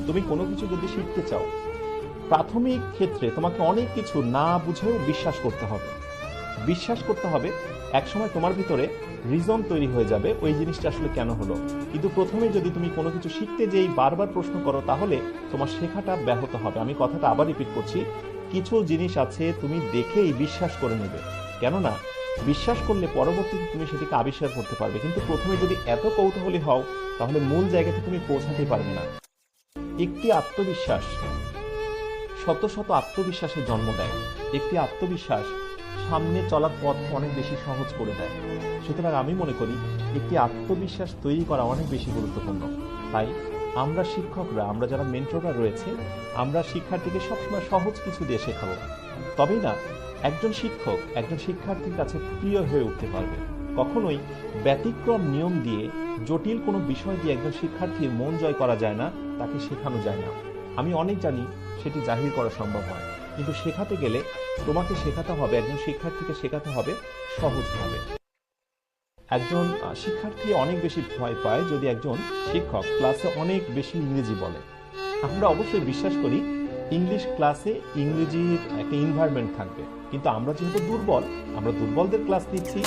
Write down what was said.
তুমি কোনো কিছু যদি শিখতে চাও, প্রাথমিক ক্ষেত্রে তোমাকে অনেক কিছু না বুঝেও বিশ্বাস করতে হবে। বিশ্বাস করতে হবে, একসময় তোমার ভিতরে রিজন তৈরি হয়ে যাবে ওই জিনিসটা আসলে কেন হলো। কিন্তু প্রথমে যদি তুমি কোনো কিছু শিখতে যেই বারবার প্রশ্ন করো, তাহলে তোমার শেখাটা ব্যাহত হবে। আমি কথাটা আবার রিপিট করছি, কিছু জিনিস আছে তুমি দেখেই বিশ্বাস করে নেবে, কেননা বিশ্বাস করলে পরবর্তীতে তুমি সেটিকে আবিষ্কার করতে পারবে। কিন্তু প্রথমে যদি এত কৌতূহলী হও, তাহলে মূল জায়গাতে তুমি পৌঁছাতে পারবে না। একটি আত্মবিশ্বাস শত শত আত্মবিশ্বাসের জন্ম দেয়। একটি আত্মবিশ্বাস সামনে চলার পথ অনেক বেশি সহজ করে দেয়। সুতরাং আমি মনে করি একটি আত্মবিশ্বাস তৈরি করা অনেক বেশি গুরুত্বপূর্ণ। তাই আমরা শিক্ষকরা, আমরা যারা মেন্টররা রয়েছে, আমরা শিক্ষার্থীকে সবসময় সহজ কিছু দিয়ে শেখাবো। তবেই না একজন শিক্ষক একজন শিক্ষার্থীর কাছে প্রিয় হয়ে উঠতে পারবে। কখনোই ব্যতিক্রম নিয়ম দিয়ে, জটিল কোনো বিষয় দিয়ে একজন শিক্ষার্থীর মন জয় করা যায় না, তাকে শেখানো যায় না। আমি অনেক জানি সেটি জাহির করা সম্ভব হয়, কিন্তু শেখাতে গেলে তোমাকে শেখাতে হবে, একজন শিক্ষার্থীকে শেখাতে হবে সহজভাবে। একজন শিক্ষার্থী অনেক বেশি ভয় পায় যদি একজন শিক্ষক ক্লাসে অনেক বেশি ইংরেজি বলে। আমরা অবশ্যই বিশ্বাস করি ইংলিশ ক্লাসে ইংরেজির একটা এনভায়রনমেন্ট থাকবে, কিন্তু আমরা যেহেতু দুর্বল, আমরা দুর্বলদের ক্লাস নিচ্ছি।